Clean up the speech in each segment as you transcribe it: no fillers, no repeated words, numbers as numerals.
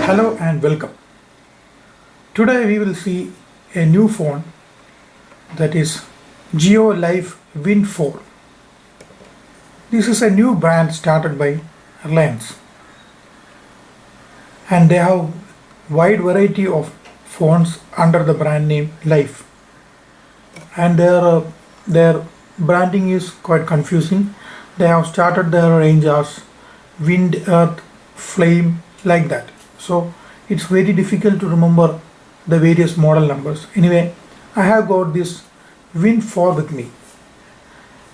Hello and welcome. Today we will see a new phone, that is LYF Win 4. This is a new brand started by Reliance, and they have wide variety of phones under the brand name LYF, and their branding is quite confusing. They have started their range as Wind, Earth, Flame, like that. So it's very difficult to remember the various model numbers. Anyway, I have got this Win 4 with me.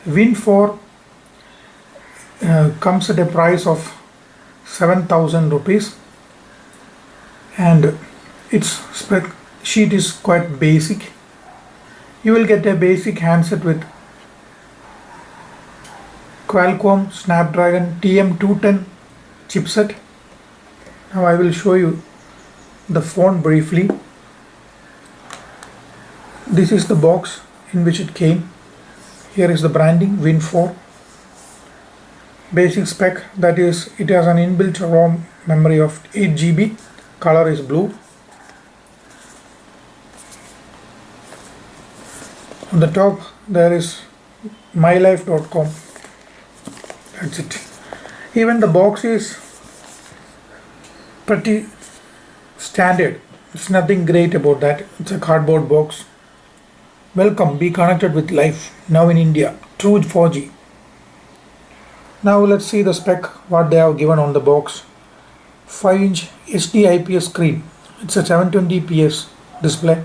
Win 4 comes at a price of 7,000 rupees, and its spec sheet is quite basic. You will get a basic handset with Qualcomm Snapdragon TM210 chipset. Now I will show you the phone briefly. This is the box in which it came. Here is the branding, Win 4. Basic spec, that is, it has an inbuilt ROM memory of 8 GB. Color is blue. On the top there is mylife.com. That's it. Even the box is pretty standard. It's nothing great about that. It's a cardboard box. Welcome, be connected with life now in India. True 4G. Now let's see the spec, what they have given on the box. 5-inch HD IPS screen. It's a 720p display.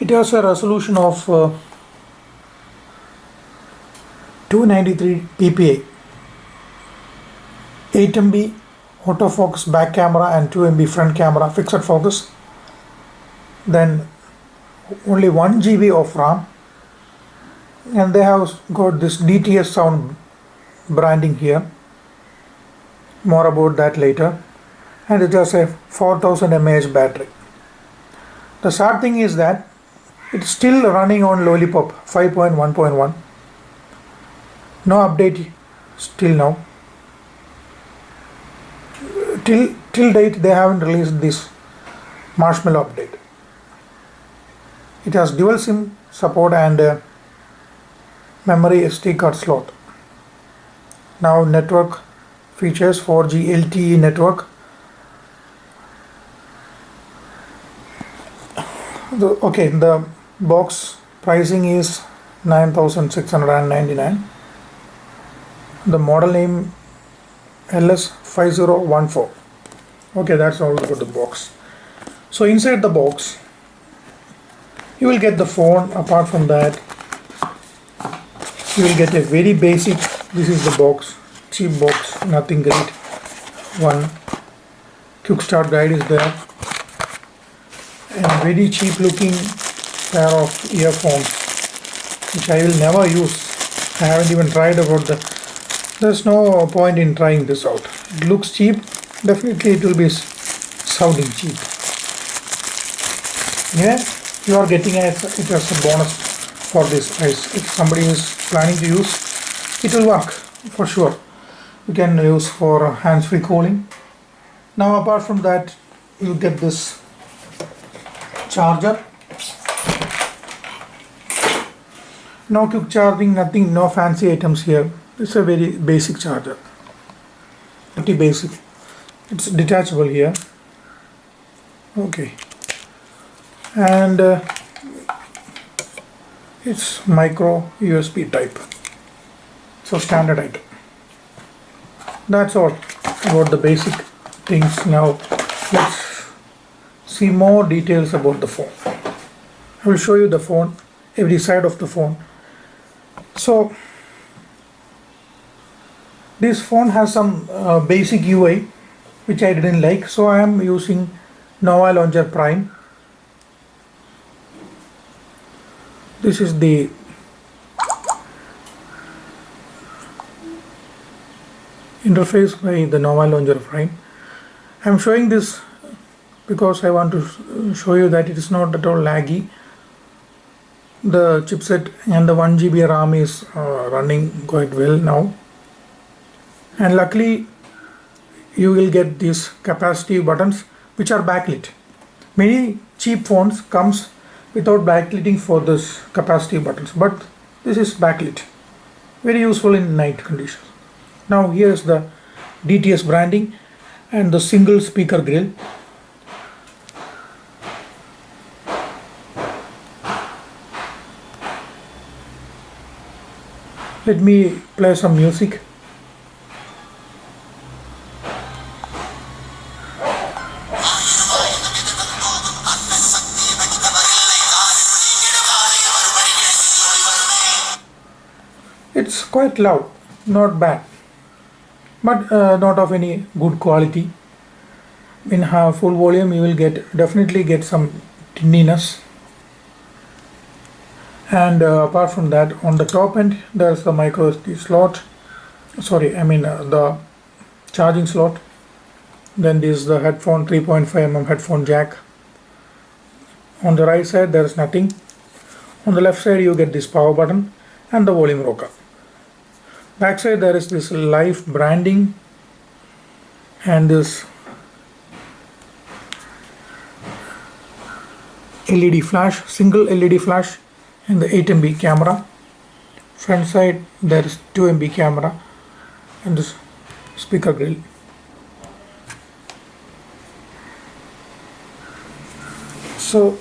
It has a resolution of 293 ppi, 8 MB autofocus back camera and 2 MB front camera fixed focus. Then only 1 GB of RAM, and they have got this DTS sound branding here. More about that later. And it has a 4000 mAh battery. The sad thing is that it's still running on Lollipop 5.1.1. No update still now. Till date they haven't released this Marshmallow update. It has dual SIM support and memory SD card slot. Now network features 4G LTE network. The box pricing is 9,699. The model name LS5014. Okay, that's all about the box. So inside the box you will get the phone. Apart from that, you will get a very basic, this is the box, cheap box, nothing great. One quick start guide is there, and very cheap looking pair of earphones, which I will never use. I haven't even tried about there's no point in trying this out. It looks cheap, definitely it will be sounding cheap. Yeah, you are getting it as a bonus for this price. If somebody is planning to use, it will work for sure. You can use for hands-free calling. Now apart from that, you get this charger. No quick charging, nothing, no fancy items here. It's a very basic charger. Pretty basic. It's detachable here. Okay. And it's micro USB type. So standard item. That's all about the basic things. Now let's see more details about the phone. I will show you the phone, every side of the phone. So this phone has some basic UI which I didn't like, so I am using Nova Launcher Prime. This is the interface by the Nova Launcher Prime. I am showing this because I want to show you that it is not at all laggy. The chipset and the 1 GB RAM is running quite well now, and luckily you will get these capacitive buttons which are backlit. Many cheap phones comes without backlighting for this capacitive buttons, but this is backlit, very useful in night conditions. Now here is the DTS branding and the single speaker grill. Let me play some music. It's quite loud, not bad, but not of any good quality. In full volume you will definitely get some tinniness. And apart from that, on the top end there's the micro SD slot, the charging slot. Then this is the headphone 3.5 mm headphone jack. On the right side there is nothing. On the left side you get this power button and the volume rocker. Back side there is this LYF branding and this LED flash, single LED flash, and the 8 MB camera. Front side there is 2 MB camera and this speaker grill. So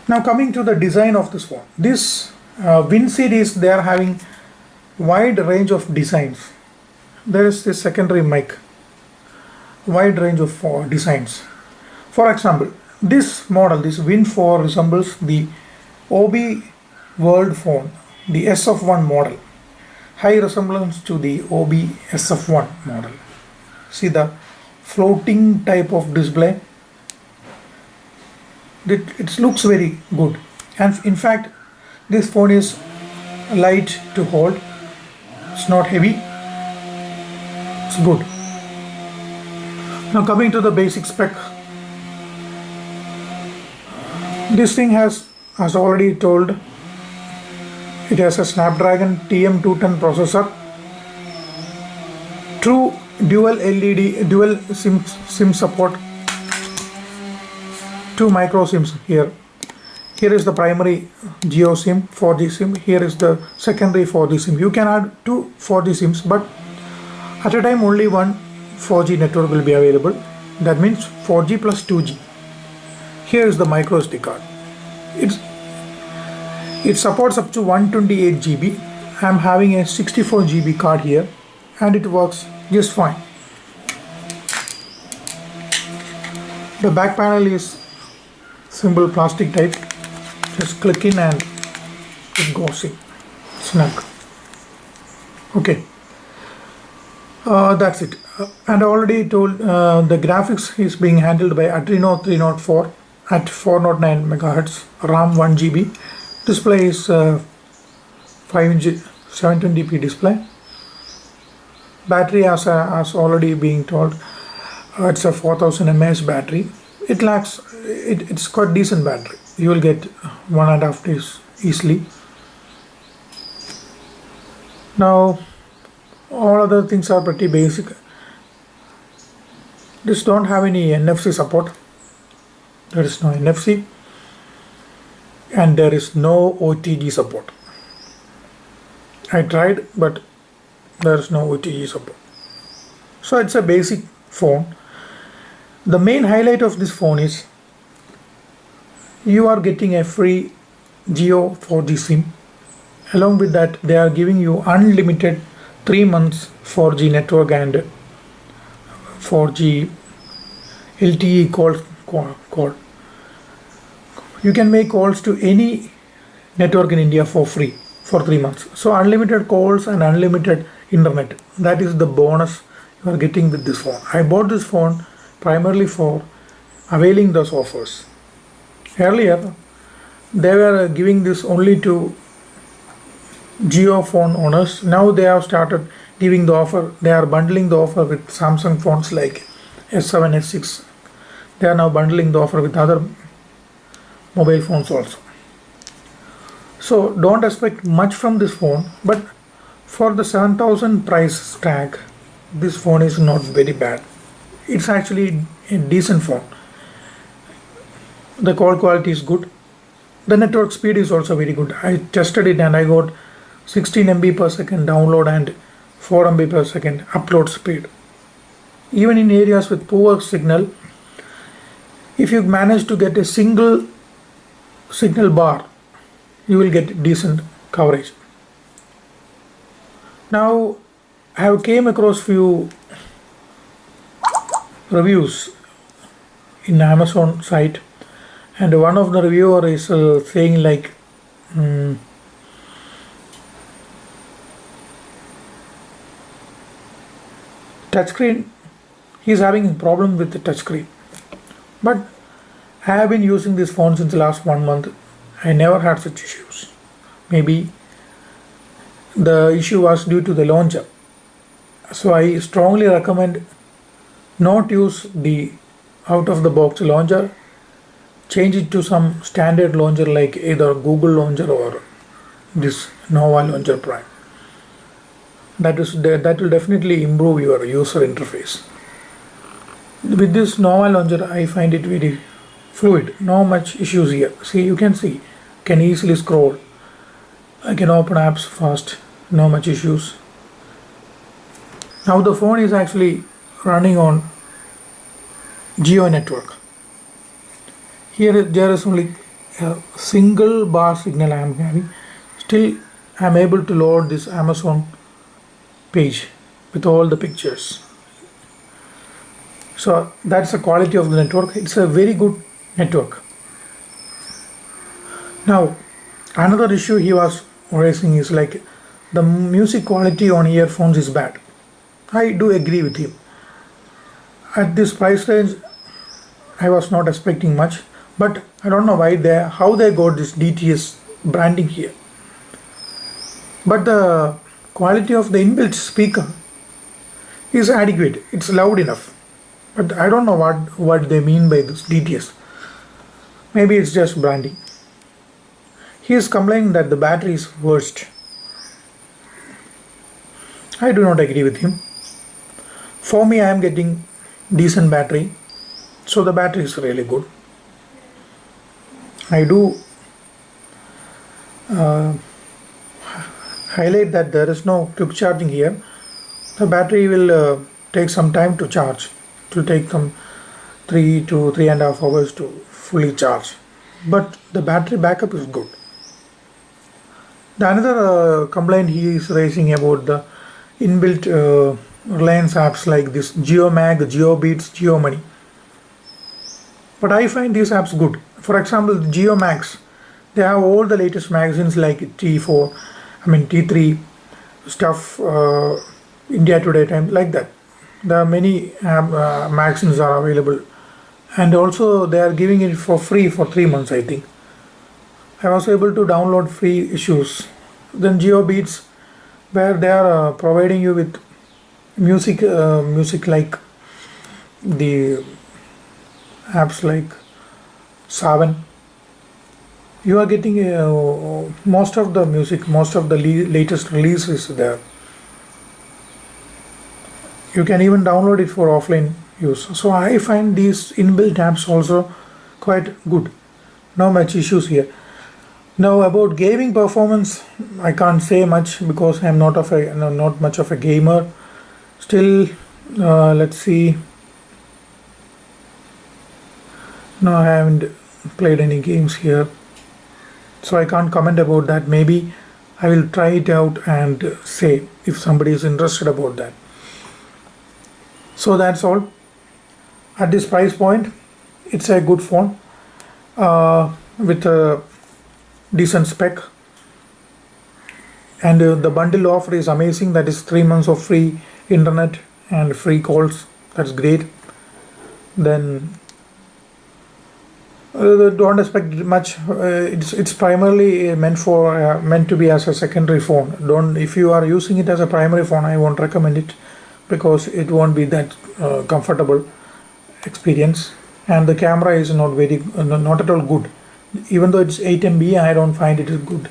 now coming to the design of this phone. This Win series, they are having wide range of designs. There is this secondary mic, wide range of designs. For example, this model, this Win 4 resembles the OB World phone, the SF1 model. High resemblance to the OB SF1 model. See the floating type of display. It looks very good, and in fact this phone is light to hold. It's not heavy. It's good. Now coming to the basic spec. This thing has, as already told, it has a Snapdragon TM210 processor, true dual SIM support, 2 micro SIMs here. Here is the primary Geo SIM, 4G SIM. Here is the secondary 4G SIM. You can add 2 4G SIMs, but at a time only one 4G network will be available. That means 4G plus 2G. Here is the micro SD card. It supports up to 128 GB. I am having a 64 GB card here, and it works just fine. The back panel is simple plastic type. Just click in and it goes in snug. Okay, that's it. And I already told the graphics is being handled by Adreno 304 at 409 MHz, RAM 1 GB. Display is 5-inch 720p display. Battery, as already being told, it's a 4000 mAh battery. It's quite decent battery. You will get 1.5 days easily. Now all other things are pretty basic. This don't have any NFC support. There is no NFC, and there is no OTG support. I tried, but there is no OTG support. So it's a basic phone. The main highlight of this phone is you are getting a free Geo 4G SIM. Along with that, they are giving you unlimited 3 months 4G network and 4G LTE call. You can make calls to any network in India for free for 3 months. So unlimited calls and unlimited internet. That is the bonus you are getting with this phone. I bought this phone primarily for availing those offers. Earlier, they were giving this only to Geo phone owners. Now they have started giving the offer. They are bundling the offer with Samsung phones like S7, S6. They are now bundling the offer with other mobile phones also. So don't expect much from this phone, but for the 7,000 price tag, this phone is not very bad. It's actually a decent phone. The call quality is good. The network speed is also very good. I tested it and I got 16 MB per second download and 4 MB per second upload speed. Even in areas with poor signal, if you manage to get a single signal bar, you will get decent coverage. Now, I have came across few reviews in Amazon site, and one of the reviewer is saying like touchscreen, he's having a problem with the touchscreen. But I have been using this phone since the last 1 month. I never had such issues. Maybe the issue was due to the launcher. So I strongly recommend not use the out of the box launcher. Change it to some standard launcher like either Google launcher or this Nova Launcher Prime. That will definitely improve your user interface. With this Nova launcher, I find it very fluid. No much issues here. See, you can see, can easily scroll. I can open apps fast. No much issues. Now the phone is actually running on Geo network. Here there is only a single bar signal I am having. Still I am able to load this Amazon page with all the pictures. So that's the quality of the network. It's a very good network. Now another issue he was raising is like the music quality on earphones is bad. I do agree with him. At this price range, I was not expecting much, but I don't know how they got this DTS branding here. But the quality of the inbuilt speaker is adequate. It's loud enough. But I don't know what they mean by this DTS. Maybe it's just branding. He is complaining that the battery is worst. I do not agree with him. For me, I am getting decent battery, so the battery is really good. I do highlight that there is no quick charging here. The battery will take some time to charge. It will take them 3 to 3.5 hours to fully charge, but the battery backup is good. The another complaint he is raising about the inbuilt Reliance apps like this GeoMag, GeoBeats, GeoMoney. But I find these apps good. For example, the GeoMags, they have all the latest magazines like T3 stuff, India Today Time, like that. There are many magazines are available, and also they are giving it for free for 3 months, I think. I was able to download free issues. Then GeoBeats, where they are providing you with music like the apps like Savan. You are getting most of the music, most of the latest releases there. You can even download it for offline use. So I find these inbuilt apps also quite good. No much issues here. Now about gaming performance, I can't say much because I'm not much of a gamer. Still, let's see. No, I haven't played any games here, so I can't comment about that. Maybe I will try it out and say if somebody is interested about that. So that's all. At this price point, it's a good phone with a decent spec, and the bundle offer is amazing. That is 3 months of free internet and free calls. That's great. Then don't expect much. It's primarily meant to be as a secondary phone. If you are using it as a primary phone, I won't recommend it because it won't be that comfortable experience, and the camera is not at all good. Even though it's 8 MB, I don't find it good.